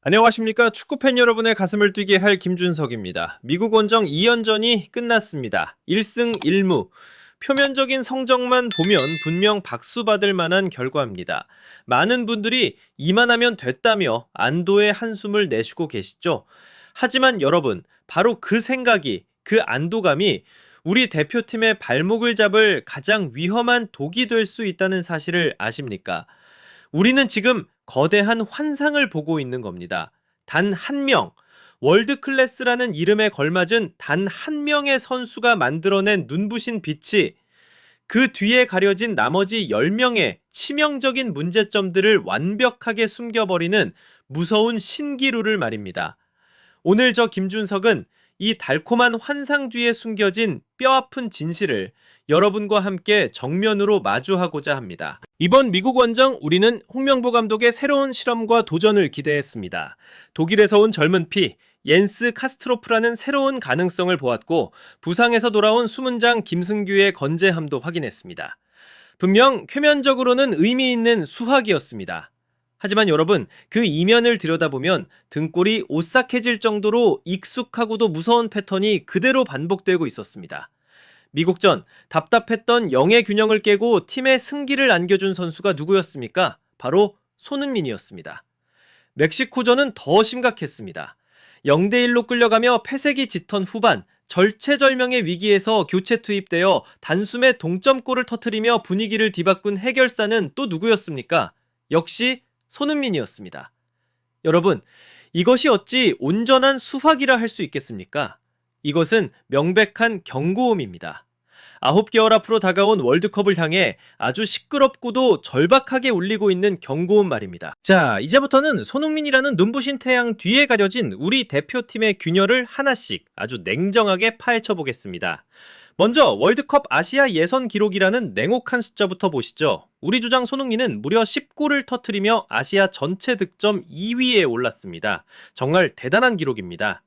안녕하십니까. 축구팬 여러분의 가슴을 뛰게 할 김준석입니다. 미국 원정 2연전이 끝났습니다. 1승 1무. 표면적인 성적만 보면 분명 박수 받을 만한 결과입니다. 많은 분들이 이만하면 됐다며 안도의 한숨을 내쉬고 계시죠. 하지만 여러분, 바로 그 생각이, 그 안도감이 우리 대표팀의 발목을 잡을 가장 위험한 독이 될 수 있다는 사실을 아십니까? 우리는 지금 거대한 환상을 보고 있는 겁니다. 단 한 명, 월드 클래스라는 이름에 걸맞은 단 한 명의 선수가 만들어낸 눈부신 빛이 그 뒤에 가려진 나머지 10명의 치명적인 문제점들을 완벽하게 숨겨버리는 무서운 신기루를 말입니다. 오늘 저 김준석은 이 달콤한 환상 뒤에 숨겨진 뼈아픈 진실을 여러분과 함께 정면으로 마주하고자 합니다. 이번 미국 원정 우리는 홍명보 감독의 새로운 실험과 도전을 기대했습니다. 독일에서 온 젊은 피 옌스 카스트로프라는 새로운 가능성을 보았고 부상에서 돌아온 수문장 김승규의 건재함도 확인했습니다. 분명 표면적으로는 의미 있는 수학이었습니다. 하지만 여러분, 그 이면을 들여다보면 등골이 오싹해질 정도로 익숙하고도 무서운 패턴이 그대로 반복되고 있었습니다. 미국전 답답했던 영의 균형을 깨고 팀의 승기를 안겨준 선수가 누구였습니까? 바로 손흥민이었습니다. 멕시코전은 더 심각했습니다. 0대1로 끌려가며 패색이 짙은 후반, 절체절명의 위기에서 교체 투입되어 단숨에 동점골을 터뜨리며 분위기를 뒤바꾼 해결사는 또 누구였습니까? 역시 손흥민이었습니다. 여러분, 이것이 어찌 온전한 수학이라 할 수 있겠습니까? 이것은 명백한 경고음입니다. 9개월 앞으로 다가온 월드컵을 향해 아주 시끄럽고도 절박하게 울리고 있는 경고음 말입니다. 자, 이제부터는 손흥민이라는 눈부신 태양 뒤에 가려진 우리 대표팀의 균열을 하나씩 아주 냉정하게 파헤쳐 보겠습니다. 먼저 월드컵 아시아 예선 기록이라는 냉혹한 숫자부터 보시죠. 우리 주장 손흥민은 무려 10골을 터뜨리며 아시아 전체 득점 2위에 올랐습니다. 정말 대단한 기록입니다.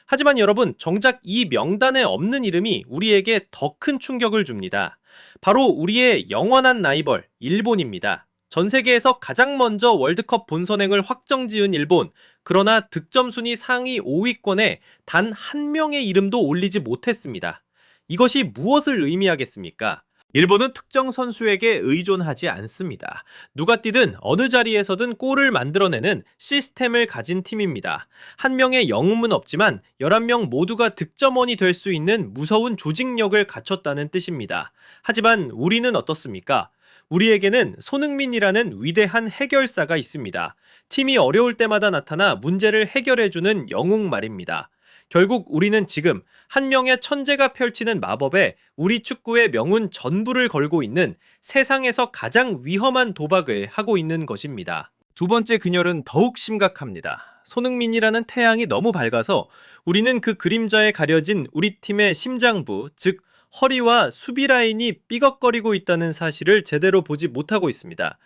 하지만 여러분, 정작 이 명단에 없는 이름이 우리에게 더 큰 충격을 줍니다. 바로 우리의 영원한 라이벌 일본입니다. 전 세계에서 가장 먼저 월드컵 본선행을 확정지은 일본, 그러나 득점 순위 상위 5위권에 단 한 명의 이름도 올리지 못했습니다. 이것이 무엇을 의미하겠습니까? 일본은 특정 선수에게 의존하지 않습니다. 누가 뛰든 어느 자리에서든 골을 만들어내는 시스템을 가진 팀입니다. 한 명의 영웅은 없지만 11명 모두가 득점원이 될 수 있는 무서운 조직력을 갖췄다는 뜻입니다. 하지만 우리는 어떻습니까? 우리에게는 손흥민이라는 위대한 해결사가 있습니다. 팀이 어려울 때마다 나타나 문제를 해결해주는 영웅 말입니다. 결국 우리는 지금 한 명의 천재가 펼치는 마법에 우리 축구의 명운 전부를 걸고 있는 세상에서 가장 위험한 도박을 하고 있는 것입니다. 두 번째 균열은 더욱 심각합니다. 손흥민이라는 태양이 너무 밝아서 우리는 그 그림자에 가려진 우리 팀의 심장부, 즉 허리와 수비 라인이 삐걱거리고 있다는 사실을 제대로 보지 못하고 있습니다.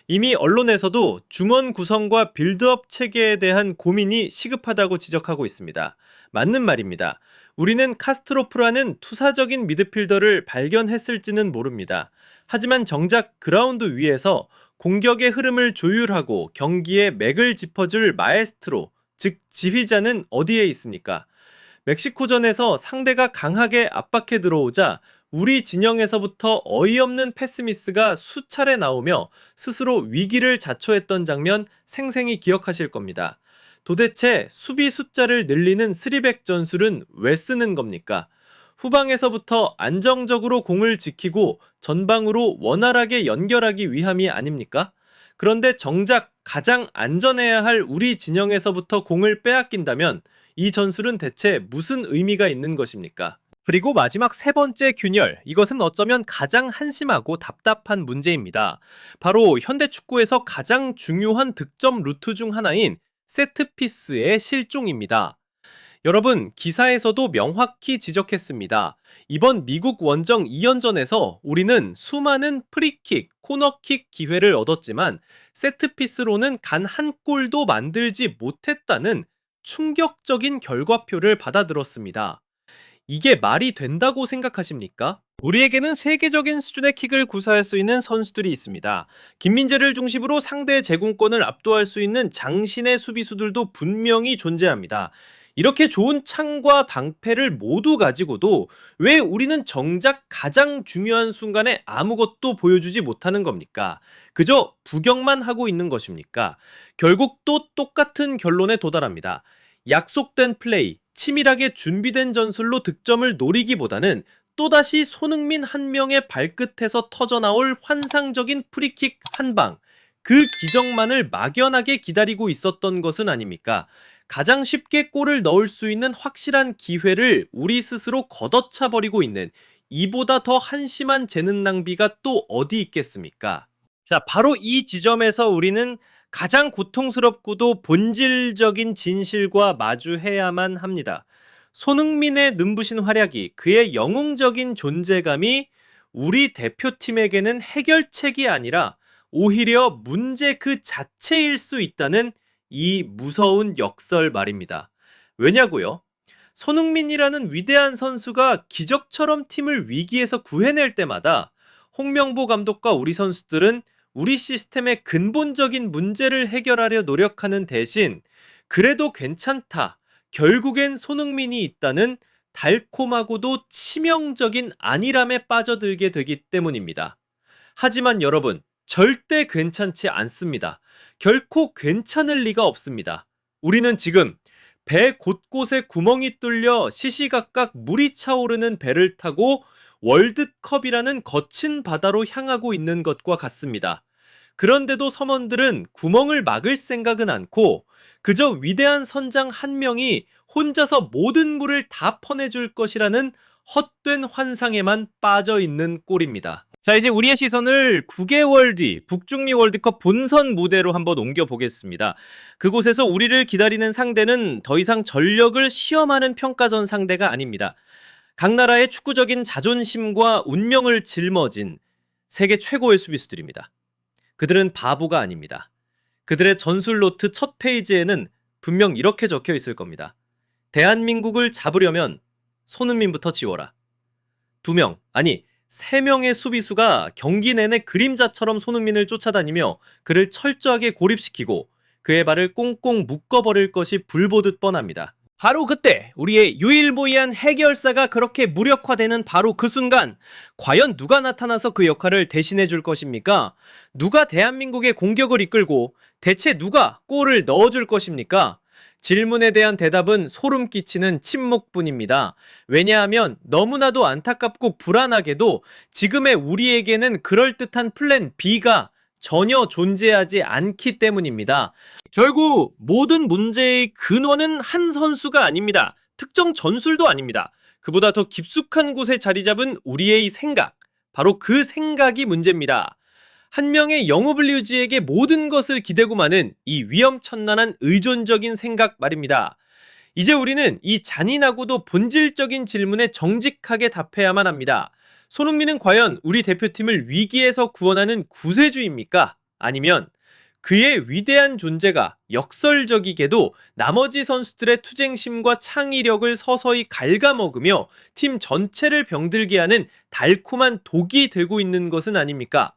이미 언론에서도 중원 구성과 빌드업 체계에 대한 고민이 시급하다고 지적하고 있습니다. 맞는 말입니다. 우리는 카스트로프라는 투사적인 미드필더를 발견했을지는 모릅니다. 하지만 정작 그라운드 위에서 공격의 흐름을 조율하고 경기의 맥을 짚어줄 마에스트로, 즉 지휘자는 어디에 있습니까? 멕시코전에서 상대가 강하게 압박해 들어오자 우리 진영에서부터 어이없는 패스미스가 수차례 나오며 스스로 위기를 자초했던 장면 생생히 기억하실 겁니다. 도대체 수비 숫자를 늘리는 쓰리백 전술은 왜 쓰는 겁니까? 후방에서부터 안정적으로 공을 지키고 전방으로 원활하게 연결하기 위함이 아닙니까? 그런데 정작 가장 안전해야 할 우리 진영에서부터 공을 빼앗긴다면 이 전술은 대체 무슨 의미가 있는 것입니까? 그리고 마지막 세 번째 균열, 이것은 어쩌면 가장 한심하고 답답한 문제입니다. 바로 현대 축구에서 가장 중요한 득점 루트 중 하나인 세트피스의 실종입니다. 여러분, 기사에서도 명확히 지적했습니다. 이번 미국 원정 2연전에서 우리는 수많은 프리킥, 코너킥 기회를 얻었지만 세트피스로는 단 한 골도 만들지 못했다는 충격적인 결과표를 받아들었습니다. 이게 말이 된다고 생각하십니까? 우리에게는 세계적인 수준의 킥을 구사할 수 있는 선수들이 있습니다. 김민재를 중심으로 상대의 제공권을 압도할 수 있는 장신의 수비수들도 분명히 존재합니다. 이렇게 좋은 창과 방패를 모두 가지고도 왜 우리는 정작 가장 중요한 순간에 아무것도 보여주지 못하는 겁니까? 그저 구경만 하고 있는 것입니까? 결국 또 똑같은 결론에 도달합니다. 약속된 플레이, 치밀하게 준비된 전술로 득점을 노리기보다는 또다시 손흥민 한 명의 발끝에서 터져나올 환상적인 프리킥 한 방, 그 기적만을 막연하게 기다리고 있었던 것은 아닙니까? 가장 쉽게 골을 넣을 수 있는 확실한 기회를 우리 스스로 걷어차 버리고 있는, 이보다 더 한심한 재능 낭비가 또 어디 있겠습니까? 자, 바로 이 지점에서 우리는 가장 고통스럽고도 본질적인 진실과 마주해야만 합니다. 손흥민의 눈부신 활약이, 그의 영웅적인 존재감이 우리 대표팀에게는 해결책이 아니라 오히려 문제 그 자체일 수 있다는 이 무서운 역설 말입니다. 왜냐고요? 손흥민이라는 위대한 선수가 기적처럼 팀을 위기에서 구해낼 때마다 홍명보 감독과 우리 선수들은 우리 시스템의 근본적인 문제를 해결하려 노력하는 대신 그래도 괜찮다, 결국엔 손흥민이 있다는 달콤하고도 치명적인 안일함에 빠져들게 되기 때문입니다. 하지만 여러분, 절대 괜찮지 않습니다. 결코 괜찮을 리가 없습니다. 우리는 지금 배 곳곳에 구멍이 뚫려 시시각각 물이 차오르는 배를 타고 월드컵이라는 거친 바다로 향하고 있는 것과 같습니다. 그런데도 섬원들은 구멍을 막을 생각은 않고 그저 위대한 선장 한 명이 혼자서 모든 물을 다 퍼내줄 것이라는 헛된 환상에만 빠져 있는 꼴입니다. 자, 이제 우리의 시선을 9개월 뒤 북중미 월드컵 본선 무대로 한번 옮겨보겠습니다. 그곳에서 우리를 기다리는 상대는 더 이상 전력을 시험하는 평가전 상대가 아닙니다. 각 나라의 축구적인 자존심과 운명을 짊어진 세계 최고의 수비수들입니다. 그들은 바보가 아닙니다. 그들의 전술 노트 첫 페이지에는 분명 이렇게 적혀 있을 겁니다. 대한민국을 잡으려면 손흥민부터 지워라. 2명, 아니 3명의 수비수가 경기 내내 그림자처럼 손흥민을 쫓아다니며 그를 철저하게 고립시키고 그의 발을 꽁꽁 묶어버릴 것이 불보듯 뻔합니다. 바로 그때 우리의 유일무이한 해결사가 그렇게 무력화되는 바로 그 순간, 과연 누가 나타나서 그 역할을 대신해 줄 것입니까? 누가 대한민국의 공격을 이끌고 대체 누가 골을 넣어줄 것입니까? 질문에 대한 대답은 소름 끼치는 침묵뿐입니다. 왜냐하면 너무나도 안타깝고 불안하게도 지금의 우리에게는 그럴듯한 플랜 B가 전혀 존재하지 않기 때문입니다. 결국 모든 문제의 근원은 한 선수가 아닙니다. 특정 전술도 아닙니다. 그보다 더 깊숙한 곳에 자리 잡은 우리의 생각, 바로 그 생각이 문제입니다. 한 명의 영우블리우지에게 모든 것을 기대고 마는 이 위험천만한 의존적인 생각 말입니다. 이제 우리는 이 잔인하고도 본질적인 질문에 정직하게 답해야만 합니다. 손흥민은 과연 우리 대표팀을 위기에서 구원하는 구세주입니까? 아니면 그의 위대한 존재가 역설적이게도 나머지 선수들의 투쟁심과 창의력을 서서히 갉아먹으며 팀 전체를 병들게 하는 달콤한 독이 되고 있는 것은 아닙니까?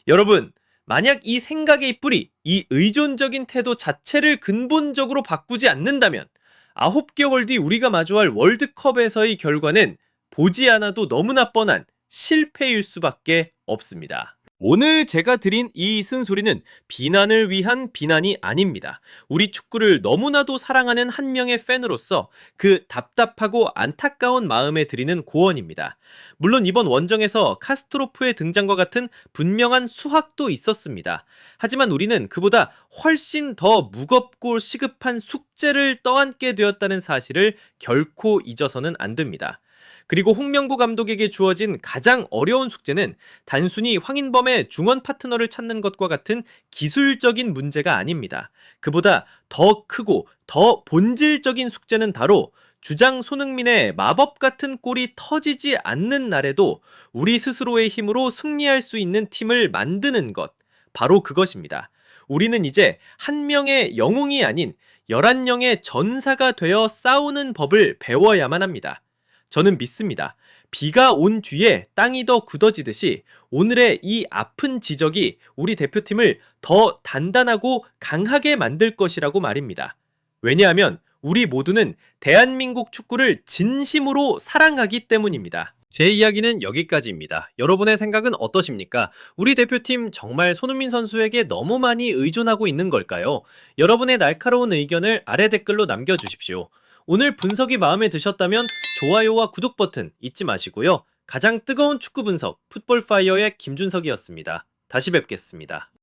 여러분, 만약 이 생각의 뿌리, 이 의존적인 태도 자체를 근본적으로 바꾸지 않는다면 9개월 뒤 우리가 마주할 월드컵에서의 결과는 보지 않아도 너무나 뻔한 실패일 수밖에 없습니다. 오늘 제가 드린 이 쓴소리는 비난을 위한 비난이 아닙니다. 우리 축구를 너무나도 사랑하는 한 명의 팬으로서 그 답답하고 안타까운 마음에 드리는 고언입니다. 물론 이번 원정에서 카스트로프의 등장과 같은 분명한 수확도 있었습니다. 하지만 우리는 그보다 훨씬 더 무겁고 시급한 숙제를 떠안게 되었다는 사실을 결코 잊어서는 안 됩니다. 그리고 홍명보 감독에게 주어진 가장 어려운 숙제는 단순히 황인범의 중원 파트너를 찾는 것과 같은 기술적인 문제가 아닙니다. 그보다 더 크고 더 본질적인 숙제는 바로 주장 손흥민의 마법 같은 골이 터지지 않는 날에도 우리 스스로의 힘으로 승리할 수 있는 팀을 만드는 것, 바로 그것입니다. 우리는 이제 한 명의 영웅이 아닌 11명의 전사가 되어 싸우는 법을 배워야만 합니다. 저는 믿습니다. 비가 온 뒤에 땅이 더 굳어지듯이 오늘의 이 아픈 지적이 우리 대표팀을 더 단단하고 강하게 만들 것이라고 말입니다. 왜냐하면 우리 모두는 대한민국 축구를 진심으로 사랑하기 때문입니다. 제 이야기는 여기까지입니다. 여러분의 생각은 어떠십니까? 우리 대표팀 정말 손흥민 선수에게 너무 많이 의존하고 있는 걸까요? 여러분의 날카로운 의견을 아래 댓글로 남겨주십시오. 오늘 분석이 마음에 드셨다면 좋아요와 구독 버튼 잊지 마시고요. 가장 뜨거운 축구 분석 풋볼파이어의 김준석이었습니다. 다시 뵙겠습니다.